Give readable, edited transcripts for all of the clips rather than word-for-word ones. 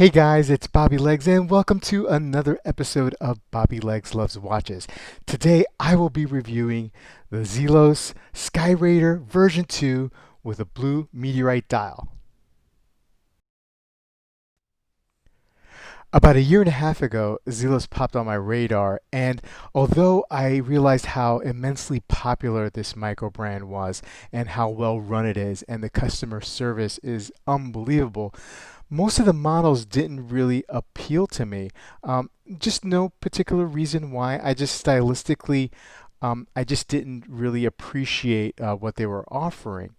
Hey guys, it's Bobby Legs, and welcome to another episode of Bobby Legs Loves Watches. Today I will be reviewing the Zelos Skyraider version 2 with a blue meteorite dial. About a year and a half ago, Zelos popped on my radar, and although I realized how immensely popular this micro brand was and how well run it is, and the customer service is unbelievable, most of the models didn't really appeal to me. Just no particular reason why. I just stylistically, I just didn't really appreciate what they were offering.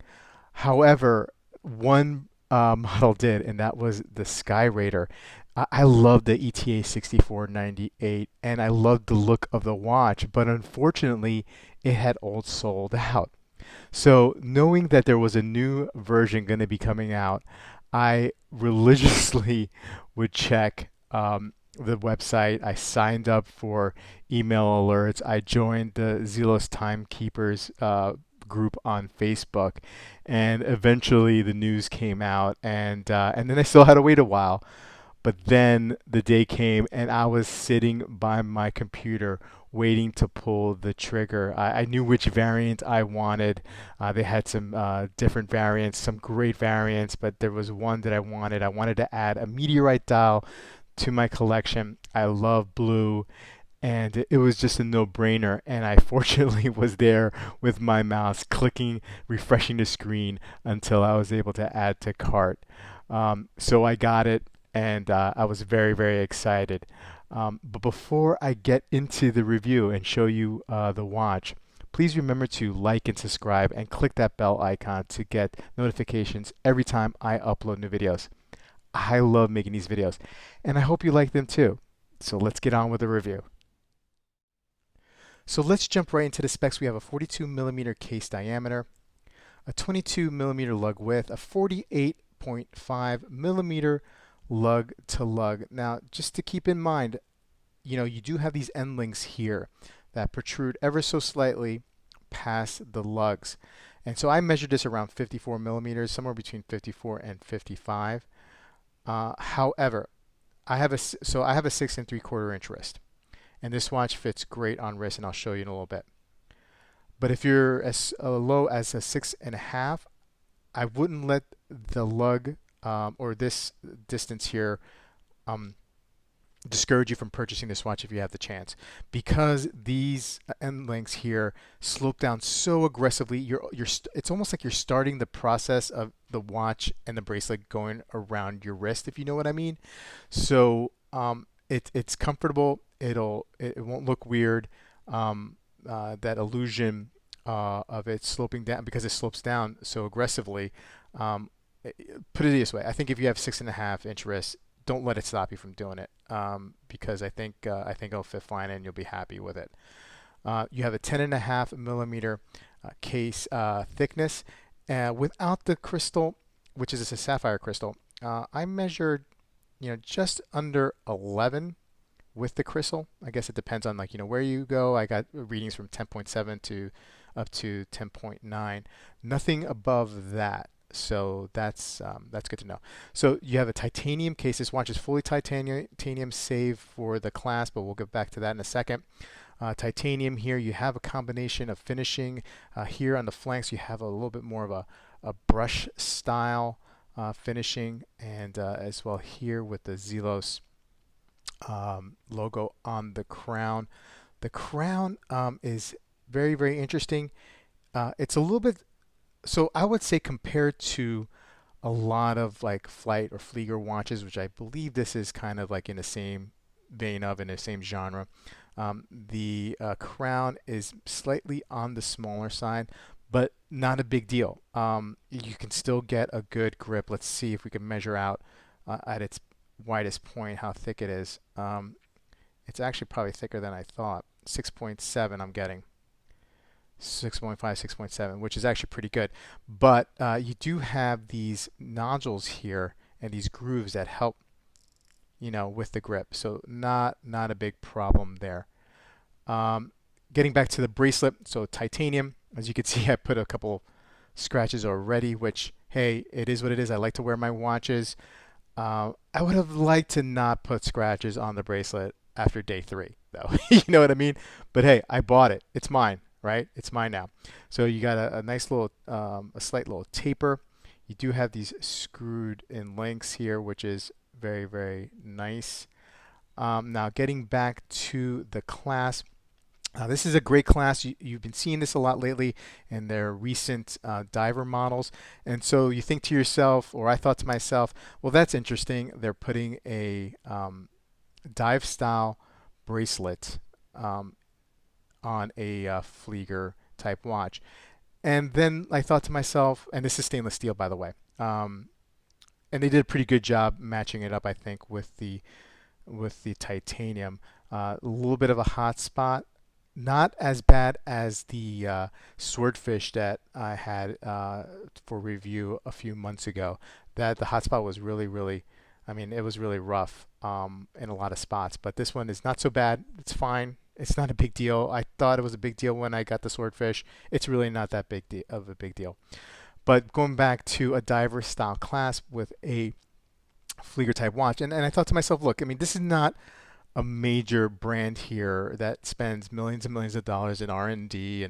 However, one model did, and that was the Skyraider. I love the ETA 6498, and I loved the look of the watch, but unfortunately, it had all sold out. So, knowing that there was a new version going to be coming out, I religiously would check the website. I signed up for email alerts. I joined the Zelos Timekeepers group on Facebook, and eventually the news came out, and then I still had to wait a while. But then the day came, and I was sitting by my computer waiting to pull the trigger. I knew which variant I wanted. They had some different variants, some great variants, but there was one that I wanted. I wanted to add a meteorite dial to my collection. I love blue, and it was just a no-brainer. And I fortunately was there with my mouse clicking, refreshing the screen until I was able to add to cart. So I got it, and I was very, very excited. But before I get into the review and show you the watch, please remember to like and subscribe and click that bell icon to get notifications every time I upload new videos. I love making these videos, and I hope you like them too. So let's get on with the review. So let's jump right into the specs. We have a 42 millimeter case diameter, a 22 millimeter lug width, a 48.5 millimeter lug to lug. Now, just to keep in mind, you do have these end links here that protrude ever so slightly past the lugs. And so I measured this around 54 millimeters, somewhere between 54 and 55. However, I have a 6 3/4 inch wrist, and this watch fits great on wrist, and I'll show you in a little bit. But if you're as low as a 6.5, I wouldn't let the lug or this distance here um, discourage you from purchasing this watch if you have the chance, because these end links here slope down so aggressively. It's almost like you're starting the process of the watch and the bracelet going around your wrist, if you know what I mean. So it's comfortable. It won't look weird. That illusion of it sloping down, because it slopes down so aggressively. Put it this way: I think if you have 6.5 inch wrists, don't let it stop you from doing it, because I think it'll fit fine and you'll be happy with it. You have a 10.5 millimeter case thickness, without the crystal, which is a sapphire crystal. I measured, just under 11 with the crystal. I guess it depends on where you go. I got readings from 10.7 to up to 10.9. Nothing above that. So that's good to know. So you have a titanium case. This watch is fully titanium, save for the clasp, but we'll get back to that in a second. Titanium here. You have a combination of finishing. Here on the flanks, you have a little bit more of a brush style finishing, and as well here with the Zelos logo on the crown. The crown is very, very interesting. It's a little bit, so I would say, compared to a lot of like Flight or Flieger watches, which I believe this is kind of like in the same vein of, in the same genre. The crown is slightly on the smaller side, but not a big deal. You can still get a good grip. Let's see if we can measure out at its widest point how thick it is. It's actually probably thicker than I thought. 6.7 I'm getting. 6.5, 6.7, which is actually pretty good. But you do have these nodules here and these grooves that help, with the grip. So not a big problem there. Getting back to the bracelet, so titanium. As you can see, I put a couple scratches already, which, hey, it is what it is. I like to wear my watches I would have liked to not put scratches on the bracelet after day three, though. You know what I mean? But hey, I bought it. It's mine, right? It's mine now. So you got a nice little, a slight little taper. You do have these screwed in links here, which is very, very nice. Now getting back to the clasp. This is a great class. You've been seeing this a lot lately in their recent diver models. And so you think to yourself, or I thought to myself, well, that's interesting. They're putting a dive style bracelet on a Flieger type watch. And then I thought to myself, and this is stainless steel, by the way. And they did a pretty good job matching it up, I think, with the titanium. A little bit of a hot spot, not as bad as the swordfish that I had for review a few months ago. That the hotspot was really, really, I mean, it was really rough in a lot of spots. But this one is not so bad. It's fine. It's not a big deal. I thought it was a big deal when I got the swordfish. It's really not that of a big deal. But going back to a diver style clasp with a Flieger type watch, and I thought to myself, look, I mean, this is not a major brand here that spends millions and millions of dollars in R&D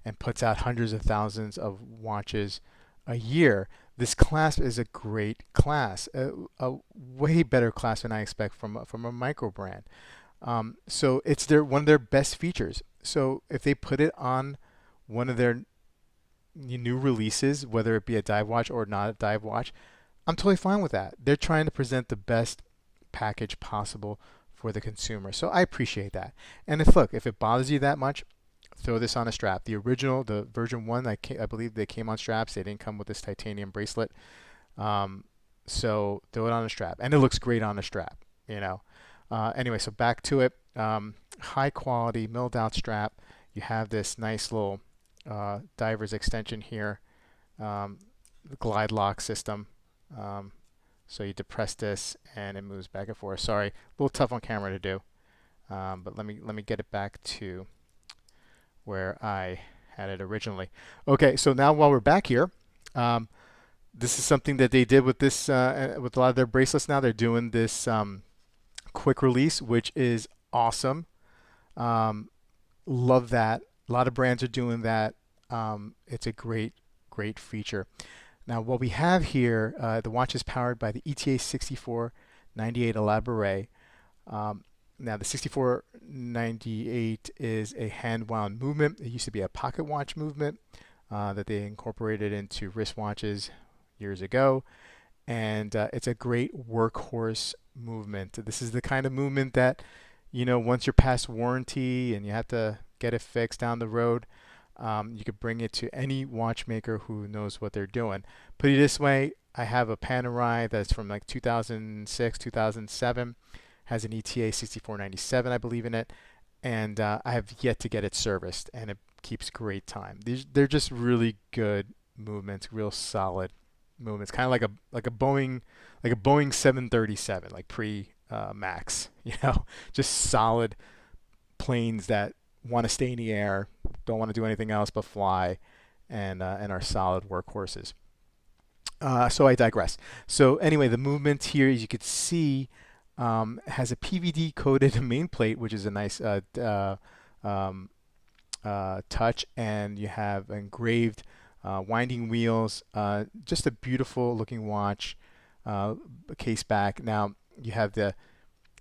and puts out hundreds of thousands of watches a year. This clasp is a great class, a way better class than I expect from a micro brand. So it's one of their best features. So if they put it on one of their new releases, whether it be a dive watch or not a dive watch, I'm totally fine with that. They're trying to present the best package possible for the consumer. So I appreciate that. And if it bothers you that much, throw this on a strap. The original, the version 1, I believe they came on straps. They didn't come with this titanium bracelet. So throw it on a strap. And it looks great on a strap, you know. Anyway, so back to it. High quality milled out strap. You have this nice little diver's extension here. The glide lock system. So you depress this and it moves back and forth. Sorry, a little tough on camera to do, but let me get it back to where I had it originally. Okay, so now while we're back here, this is something that they did with this with a lot of their bracelets. Now they're doing this quick release, which is awesome. Love that. A lot of brands are doing that. It's a great feature. Now what we have here, the watch is powered by the ETA 6498 Elaboré. Now the 6498 is a hand-wound movement. It used to be a pocket watch movement that they incorporated into wristwatches years ago. And it's a great workhorse movement. This is the kind of movement that, you know, once you're past warranty and you have to get it fixed down the road, you could bring it to any watchmaker who knows what they're doing. Put it this way, I have a Panerai that's from like 2006, 2007, has an ETA 6497, I believe in it, and I have yet to get it serviced, and it keeps great time. They're just really good movements, real solid movements, kind of like a Boeing 737, like pre Max, you know, just solid planes that want to stay in the air, don't want to do anything else but fly, and are solid workhorses. So I digress. So anyway, the movement here, as you could see, has a PVD coated main plate, which is a nice touch, and you have engraved winding wheels. Just a beautiful looking watch. Case back. Now you have the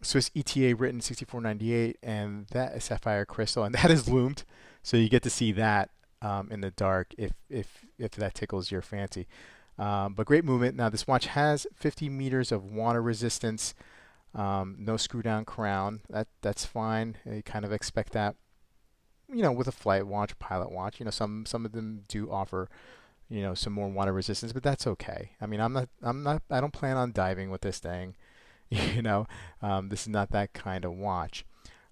Swiss ETA written 6498, and that is sapphire crystal, and that is loomed, so you get to see that in the dark if that tickles your fancy. But great movement. Now this watch has 50 meters of water resistance, no screw down crown. That's fine. You kind of expect that, you know, with a flight watch, pilot watch. You know, some of them do offer, you know, some more water resistance, but that's okay. I mean, I don't plan on diving with this thing. You know, this is not that kind of watch.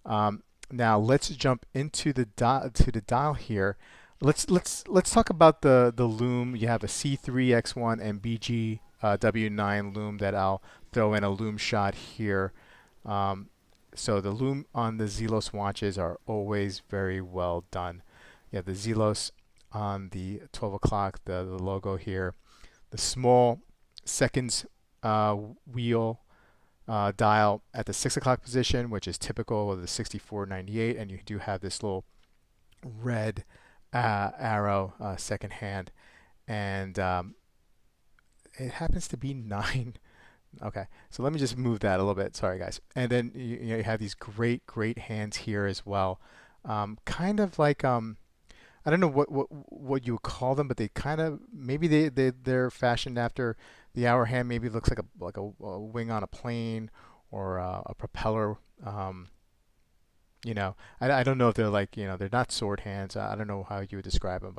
Now let's jump into the dial here. Let's talk about the loom. You have a C3X1 and BG W9 loom that I'll throw in a loom shot here. So the loom on the Zelos watches are always very well done. You have the Zelos on the 12 o'clock, the logo here. The small seconds wheel dial at the 6 o'clock position, which is typical of the 6498, and you do have this little red arrow second hand, and it happens to be 9. Okay, so let me just move that a little bit. Sorry, guys. And then you have these great hands here as well. Kind of like I don't know what you would call them, but they kind of maybe they're fashioned after the hour hand. Maybe it looks like a wing on a plane or a propeller. I don't know if they're like they're not sword hands. I don't know how you would describe them,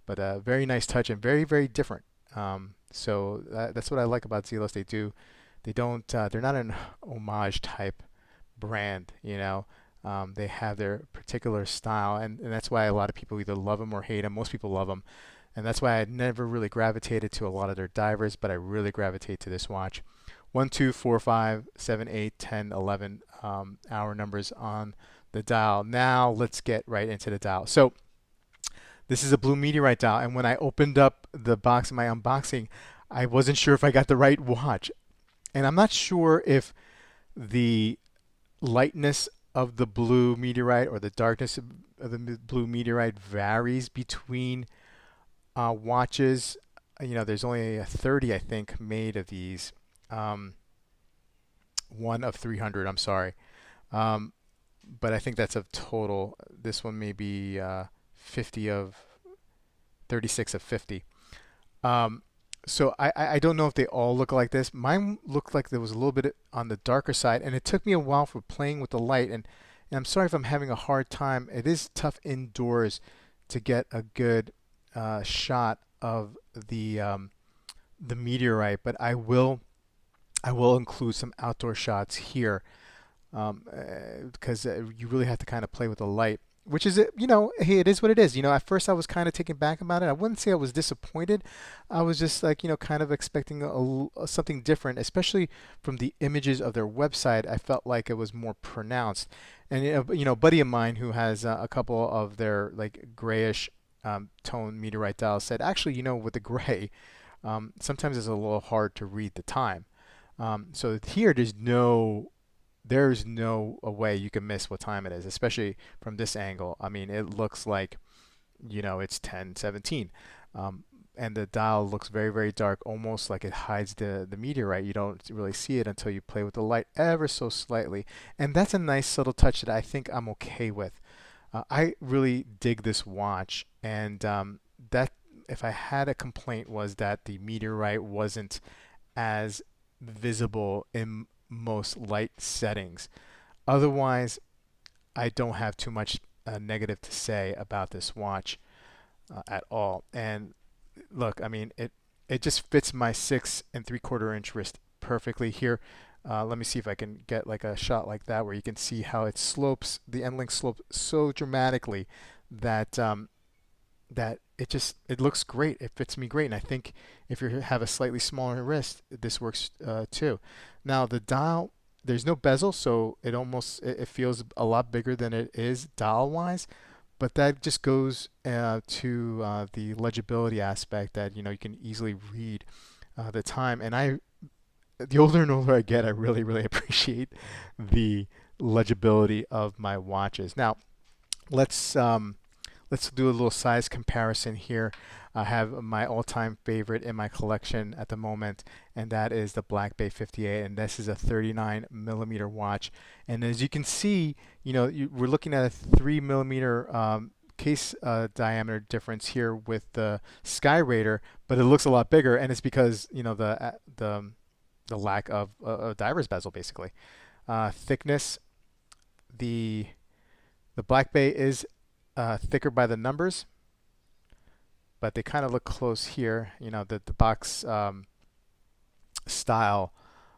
but very nice touch and very different. So that's what I like about Zelos. They don't they're not an homage type brand. They have their particular style, and that's why a lot of people either love them or hate them. Most people love them, and that's why I never really gravitated to a lot of their divers, but I really gravitate to this watch. 1, 2, 4, 5, 7, 8, 10, 11 hour numbers on the dial. Now let's get right into the dial. So this is a blue meteorite dial, and when I opened up the box in my unboxing, I wasn't sure if I got the right watch. And I'm not sure if the lightness of the blue meteorite or the darkness of the blue meteorite varies between watches. There's only 30, I think, made of these. One of 300, I'm sorry. But I think that's a total. This one may be 50 of 36 of 50. So I don't know if they all look like this. Mine looked like there was a little bit on the darker side, and it took me a while for playing with the light. And I'm sorry if I'm having a hard time. It is tough indoors to get a good shot of the meteorite, but I will include some outdoor shots here because you really have to kind of play with the light. Which is, hey, it is what it is. At first I was kind of taken back about it. I wouldn't say I was disappointed. I was just like, kind of expecting something different, especially from the images of their website. I felt like it was more pronounced. And, a buddy of mine who has a couple of their like grayish tone meteorite dials said, actually, with the gray, sometimes it's a little hard to read the time. So here, there's no way you can miss what time it is, especially from this angle. I mean, it looks like, it's 10:17. And the dial looks very dark, almost like it hides the meteorite. You don't really see it until you play with the light ever so slightly. And that's a nice subtle touch that I think I'm okay with. I really dig this watch. And that, if I had a complaint, was that the meteorite wasn't as visible in most light settings. Otherwise, I don't have too much negative to say about this watch at all. And look, I mean, it just fits my 6 3/4 inch wrist perfectly here. Let me see if I can get like a shot like that where you can see how it slopes, the end length slopes so dramatically that that it looks great. It fits me great, and I think if you have a slightly smaller wrist, this works too. Now the dial, there's no bezel, so it feels a lot bigger than it is dial wise, but that just goes to the legibility aspect that you can easily read the time. And the older and older I get, I really appreciate the legibility of my watches. Now let's do a little size comparison here. I have my all-time favorite in my collection at the moment, and that is the Black Bay 58, and this is a 39 millimeter watch. And as you can see, we're looking at a 3 millimeter case diameter difference here with the Skyraider, but it looks a lot bigger, and it's because the lack of a diver's bezel, basically. Thickness, the Black Bay is thicker by the numbers, but they kind of look close here. The box style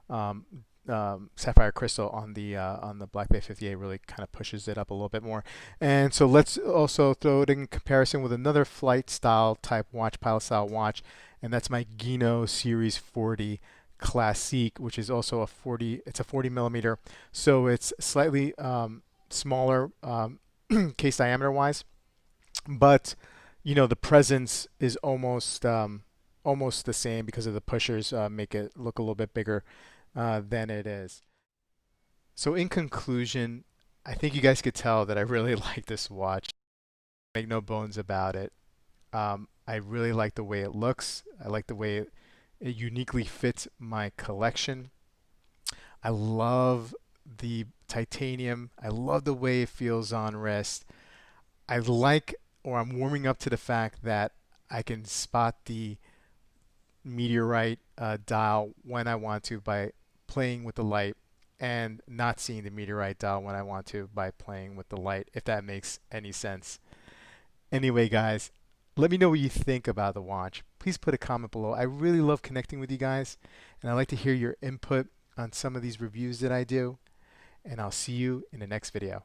sapphire crystal on the Black Bay 58 really kind of pushes it up a little bit more. And so let's also throw it in comparison with another flight style type watch, pilot style watch, and that's my Gino Series 40 Classique, which is also it's a 40 millimeter, so it's slightly smaller case diameter wise, but the presence is almost almost the same because of the pushers make it look a little bit bigger than it is. So in conclusion, I think you guys could tell that I really like this watch. Make no bones about it. I really like the way it looks. I like the way it uniquely fits my collection. I love the titanium. I love the way it feels on wrist. I like, or I'm warming up to the fact that I can spot the Meteorite dial when I want to by playing with the light, and not seeing the Meteorite dial when I want to by playing with the light, if that makes any sense. Anyway, guys, let me know what you think about the watch. Please put a comment below. I really love connecting with you guys, and I'd like to hear your input on some of these reviews that I do, and I'll see you in the next video.